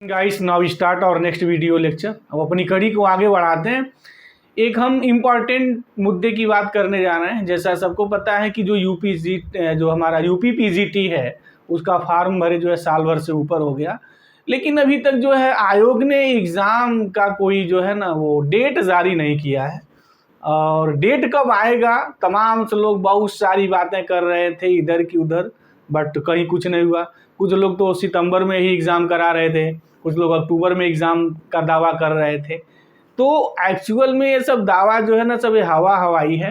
Guys now start और next video lecture. अब अपनी कड़ी को आगे बढ़ाते हैं। एक हम इम्पॉर्टेंट मुद्दे की बात करने जा रहे हैं। जैसा सबको पता है कि जो हमारा यूपी पीजीटी है उसका फार्म भरे जो है साल भर से ऊपर हो गया, लेकिन अभी तक जो है आयोग ने एग्ज़ाम का कोई जो है ना वो डेट जारी नहीं किया है। और डेट कब आएगा तमाम से लोग बहुत सारी बातें कर रहे थे इधर की उधर, बट कहीं कुछ नहीं हुआ। कुछ लोग तो सितंबर में ही एग्ज़ाम करा रहे थे, कुछ लोग अक्टूबर में एग्ज़ाम का दावा कर रहे थे। तो एक्चुअल में ये सब दावा जो है ना सब हवा हवाई है।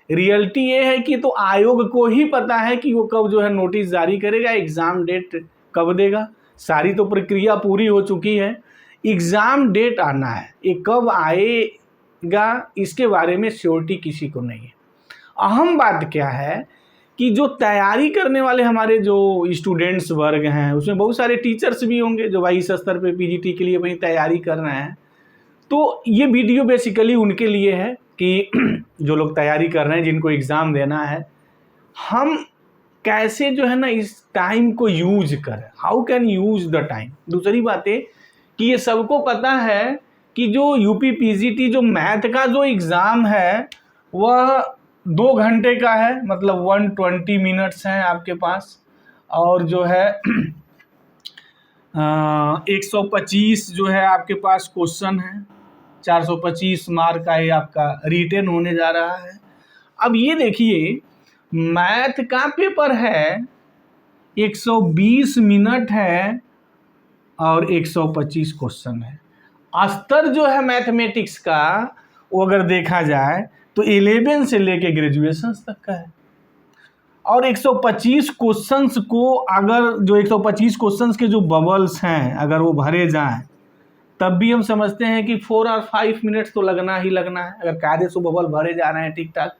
रियलिटी ये है कि तो आयोग को ही पता है कि वो कब जो है नोटिस जारी करेगा, एग्ज़ाम डेट कब देगा। सारी तो प्रक्रिया पूरी हो चुकी है, एग्ज़ाम डेट आना है, ये कब आएगा इसके बारे में श्योरिटी किसी को नहीं है। अहम बात क्या है कि जो तैयारी करने वाले हमारे जो स्टूडेंट्स वर्ग हैं उसमें बहुत सारे टीचर्स भी होंगे जो भाई इस स्तर पे पीजीटी के लिए वही तैयारी कर रहे हैं। तो ये वीडियो बेसिकली उनके लिए है कि जो लोग तैयारी कर रहे हैं, जिनको एग्ज़ाम देना है, हम कैसे जो है ना इस टाइम को यूज करें, how can use the time. दूसरी बात है कि ये सबको पता है कि जो यूपी पीजीटी जो मैथ का जो एग्ज़ाम है वह 2 घंटे का है, मतलब 120 मिनट्स हैं आपके पास। और जो है 125 जो है आपके पास क्वेश्चन है, 425 मार्क का ये आपका रिटेन होने जा रहा है। अब ये देखिए मैथ का पेपर है, 120 मिनट है और 125 क्वेश्चन है। स्तर जो है मैथमेटिक्स का वो अगर देखा जाए तो 11 से लेके ग्रेजुएशन तक का है। और 125 क्वेश्चंस को अगर जो 125 क्वेश्चंस के जो बबल्स हैं अगर वो भरे जाएं तब भी हम समझते हैं कि 4 और 5 मिनट्स तो लगना ही लगना है। अगर कायदे से बबल भरे जा रहे हैं ठीक ठाक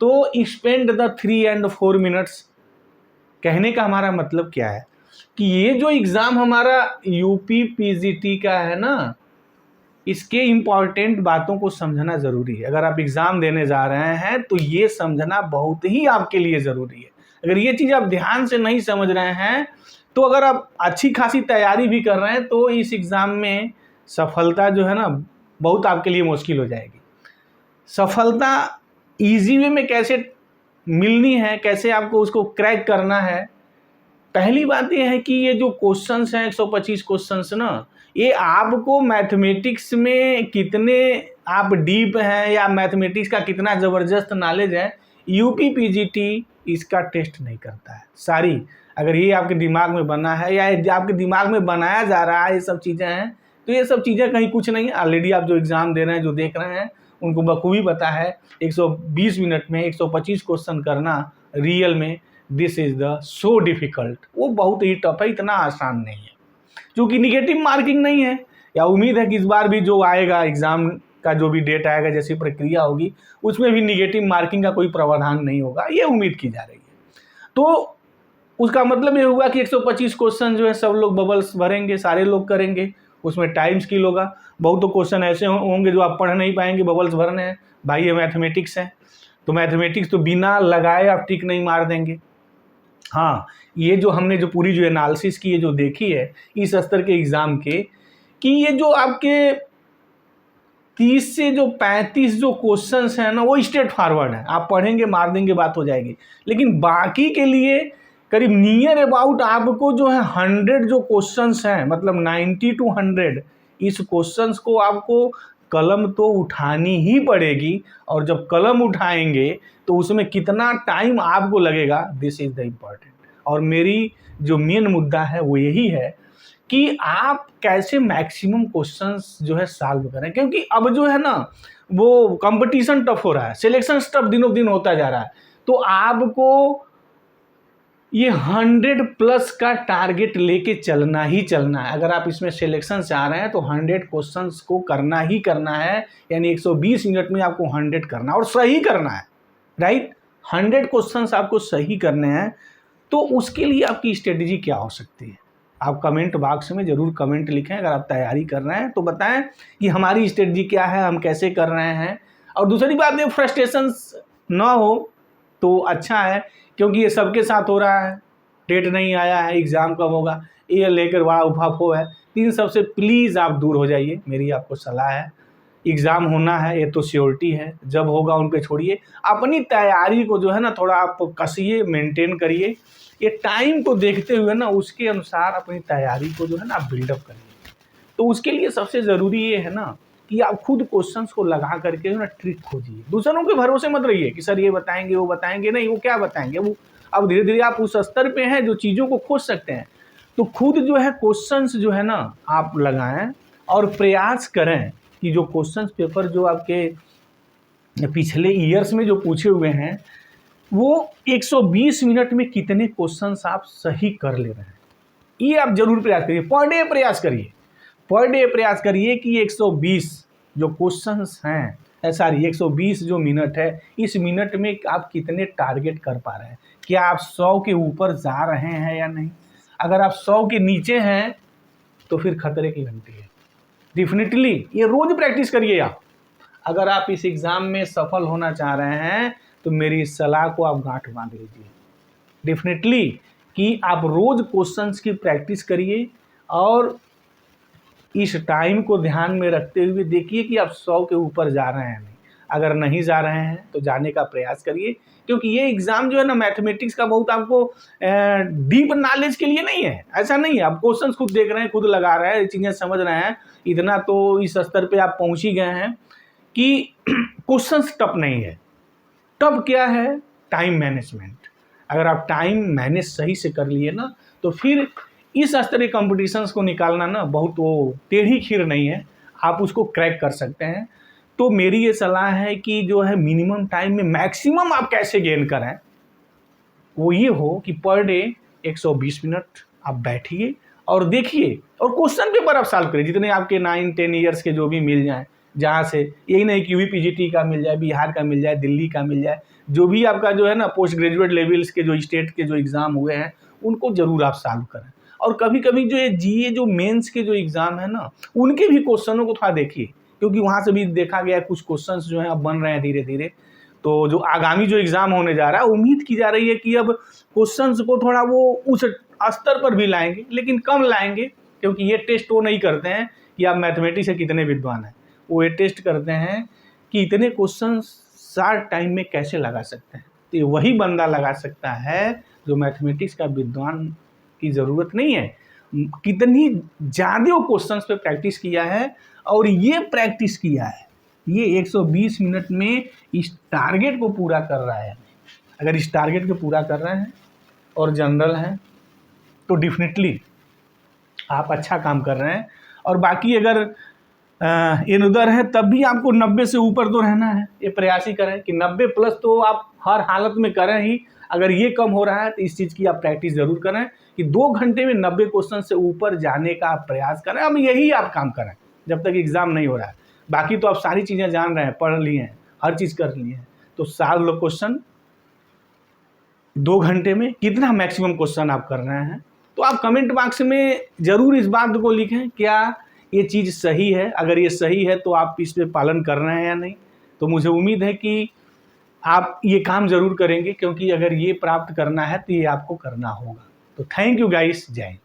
तो स्पेंड द 3 and 4 मिनट्स। कहने का हमारा मतलब क्या है कि ये जो एग्ज़ाम हमारा यूपी पीजीटी का है ना, इसके इम्पॉर्टेंट बातों को समझना ज़रूरी है। अगर आप एग्ज़ाम देने जा रहे हैं तो ये समझना बहुत ही आपके लिए ज़रूरी है। अगर ये चीज़ आप ध्यान से नहीं समझ रहे हैं तो अगर आप अच्छी खासी तैयारी भी कर रहे हैं तो इस एग्ज़ाम में सफलता जो है ना बहुत आपके लिए मुश्किल हो जाएगी। सफलता ईजी वे में कैसे मिलनी है, कैसे आपको उसको क्रैक करना है। पहली बात ये है कि ये जो क्वेश्चंस हैं 125 क्वेश्चंस ना, ये आपको मैथमेटिक्स में कितने आप डीप हैं या मैथमेटिक्स का कितना ज़बरदस्त नॉलेज है, यूपी पीजीटी इसका टेस्ट नहीं करता है। सारी अगर ये आपके दिमाग में बना है या आपके दिमाग में बनाया जा रहा है ये सब चीज़ें हैं तो ये सब चीज़ें कहीं कुछ नहीं है। ऑलरेडी आप जो एग्ज़ाम दे रहे हैं, जो देख रहे हैं, उनको बखूबी पता है 120 मिनट में 125 क्वेश्चन करना रियल में this is the so difficult. वो बहुत ही टफ है, इतना आसान नहीं है। क्योंकि निगेटिव मार्किंग नहीं है, या उम्मीद है कि इस बार भी जो आएगा एग्ज़ाम का जो भी डेट आएगा, जैसी प्रक्रिया होगी उसमें भी निगेटिव मार्किंग का कोई प्रावधान नहीं होगा, ये उम्मीद की जा रही है। तो उसका मतलब ये हुआ कि 125 क्वेश्चन जो है सब लोग बबल्स भरेंगे, सारे लोग करेंगे, उसमें टाइम स्किल होगा। बहुत तो क्वेश्चन ऐसे होंगे जो आप पढ़ नहीं पाएंगे, बबल्स भरने हैं। भाई ये मैथमेटिक्स है तो मैथमेटिक्स तो बिना लगाए आप टिक नहीं मार देंगे। हाँ, ये जो हमने जो पूरी जो एनालिसिस की है, जो देखी है इस स्तर के एग्ज़ाम के, कि ये जो आपके 30 से जो 35 जो क्वेश्चंस हैं ना वो स्ट्रेट फॉरवर्ड है, आप पढ़ेंगे मार देंगे बात हो जाएगी। लेकिन बाकी के लिए करीब नियर अबाउट आपको जो है 100 जो क्वेश्चंस हैं, मतलब 90 to 100 इस क्वेश्चंस को आपको कलम तो उठानी ही पड़ेगी। और जब कलम उठाएंगे तो उसमें कितना टाइम आपको लगेगा, दिस इज़ द इम्पॉर्टेंट। और मेरी जो मेन मुद्दा है वो यही है कि आप कैसे मैक्सिमम क्वेश्चंस जो है सॉल्व करें, क्योंकि अब जो है ना वो कंपटीशन टफ हो रहा है, सिलेक्शन टफ दिनों दिन होता जा रहा है। तो आपको ये 100+ का टारगेट लेके चलना ही चलना है। अगर आप इसमें सिलेक्शन से आ रहे हैं तो 100 क्वेश्चंस को करना ही करना है, यानी 120 मिनट में आपको 100 करना है और सही करना है, राइट। 100 क्वेश्चंस आपको सही करने हैं। तो उसके लिए आपकी स्ट्रेटजी क्या हो सकती है, आप कमेंट बॉक्स में ज़रूर कमेंट लिखें। अगर आप तैयारी कर रहे हैं तो बताएं कि हमारी स्ट्रेटजी क्या है, हम कैसे कर रहे हैं। और दूसरी बात ये फ्रस्ट्रेशंस ना हो तो अच्छा है, क्योंकि ये सबके साथ हो रहा है। डेट नहीं आया है, एग्ज़ाम कब होगा, ये लेकर बड़ा उफाफो है। इन सब से प्लीज़ आप दूर हो जाइए, मेरी आपको सलाह है। एग्ज़ाम होना है, ये तो श्योरिटी है, जब होगा उन पे छोड़िए। अपनी तैयारी को जो है ना थोड़ा आप कसिए, मेंटेन करिए। ये टाइम को देखते हुए ना उसके अनुसार अपनी तैयारी को जो है ना आप बिल्डअप करिए। तो उसके लिए सबसे ज़रूरी ये है ना कि आप खुद क्वेश्चंस को लगा करके जो ना ट्रिक खोजिए। दूसरों के भरोसे मत रहिए कि सर ये बताएंगे वो बताएंगे, नहीं वो क्या बताएंगे। वो अब धीरे धीरे आप उस स्तर पे हैं जो चीज़ों को खोज सकते हैं। तो खुद जो है क्वेश्चंस जो है ना आप लगाएं और प्रयास करें कि जो क्वेश्चंस पेपर जो आपके पिछले ईयर्स में जो पूछे हुए हैं वो 120 मिनट में कितने क्वेश्चंस आप सही कर ले रहे हैं, ये आप जरूर प्रयास करिए। पर डे प्रयास करिए, पर डे प्रयास करिए कि 120 जो क्वेश्चंस हैं, सॉरी 120 जो मिनट है, इस मिनट में आप कितने टारगेट कर पा रहे हैं। क्या आप 100 के ऊपर जा रहे हैं या नहीं। अगर आप 100 के नीचे हैं तो फिर खतरे की घंटी है। डेफिनेटली ये रोज प्रैक्टिस करिए आप। अगर आप इस एग्ज़ाम में सफल होना चाह रहे हैं तो मेरी इस सलाह को आप गांठ बांध लीजिए डेफिनेटली कि आप रोज क्वेश्चंस की प्रैक्टिस करिए और इस टाइम को ध्यान में रखते हुए देखिए कि आप 100 के ऊपर जा रहे हैं नहीं। अगर नहीं जा रहे हैं तो जाने का प्रयास करिए, क्योंकि ये एग्ज़ाम जो है ना मैथमेटिक्स का बहुत आपको डीप नॉलेज के लिए नहीं है। ऐसा नहीं है, आप क्वेश्चंस खुद देख रहे हैं, खुद लगा रहे हैं, चीज़ें समझ रहे हैं। इतना तो इस स्तर पे आप पहुंच ही गए हैं कि क्वेश्चंस टफ नहीं है। टफ क्या है? Time management. अगर आप टाइम मैनेज सही से कर लिए ना तो फिर इस स्तरीय कॉम्पिटिशन्स को निकालना ना बहुत वो टेढ़ी खीर नहीं है, आप उसको क्रैक कर सकते हैं। तो मेरी ये सलाह है कि जो है मिनिमम टाइम में मैक्सिमम आप कैसे गेन करें, वो ये हो कि पर डे 120 मिनट आप बैठिए और देखिए और क्वेश्चन पेपर आप सॉल्व करिए जितने आपके 9-10 ईयर्स के जो भी मिल जाएं, जहाँ से यही नहीं कि UPPGT का मिल जाए, बिहार का मिल जाए, दिल्ली का मिल जाए, जो भी आपका जो है ना पोस्ट ग्रेजुएट लेवल्स के जो स्टेट के जो एग्ज़ाम हुए हैं उनको ज़रूर आप सॉल्व करें। और कभी कभी जो ये GA जो मेंस के जो एग्ज़ाम है ना उनके भी क्वेश्चनों को थोड़ा देखिए, क्योंकि वहाँ से भी देखा गया है कुछ क्वेश्चंस जो हैं अब बन रहे हैं धीरे धीरे। तो जो आगामी जो एग्ज़ाम होने जा रहा है उम्मीद की जा रही है कि अब क्वेश्चंस को थोड़ा वो उस स्तर पर भी लाएंगे, लेकिन कम लाएंगे, क्योंकि ये टेस्ट वो नहीं करते हैं कि आप मैथमेटिक्स से कितने विद्वान हैं। वो ये टेस्ट करते हैं कि इतने क्वेश्चन शॉर्ट टाइम में कैसे लगा सकते हैं। तो ये वही बंदा लगा सकता है जो मैथमेटिक्स का विद्वान की ज़रूरत नहीं है, कितनी ज़्यादा क्वेश्चंस पे प्रैक्टिस किया है और ये प्रैक्टिस किया है, ये 120 मिनट में इस टारगेट को पूरा कर रहा है। अगर इस टारगेट को पूरा कर रहे हैं और जनरल हैं तो डेफिनेटली आप अच्छा काम कर रहे हैं। और बाकी अगर इन उधर है तब भी आपको 90 से ऊपर तो रहना है। ये प्रयास ही करें कि 90 प्लस तो आप हर हालत में करें ही। अगर ये कम हो रहा है तो इस चीज़ की आप प्रैक्टिस ज़रूर करें कि 2 घंटे में 90 क्वेश्चन से ऊपर जाने का आप प्रयास करें। अब यही आप काम करें जब तक एग्ज़ाम नहीं हो रहा है। बाकी तो आप सारी चीज़ें जान रहे हैं, पढ़ लिए हैं, हर चीज़ कर लिए हैं। तो 7 क्वेश्चन 2 घंटे में कितना मैक्सिमम क्वेश्चन आप कर रहे हैं। तो आप कमेंट बॉक्स में ज़रूर इस बात को लिखें, क्या ये चीज़ सही है। अगर ये सही है तो आप इस पे पालन कर रहे हैं या नहीं। तो मुझे उम्मीद है कि आप ये काम ज़रूर करेंगे, क्योंकि अगर ये प्राप्त करना है तो ये आपको करना होगा। तो थैंक यू गाइस, जय हिंद।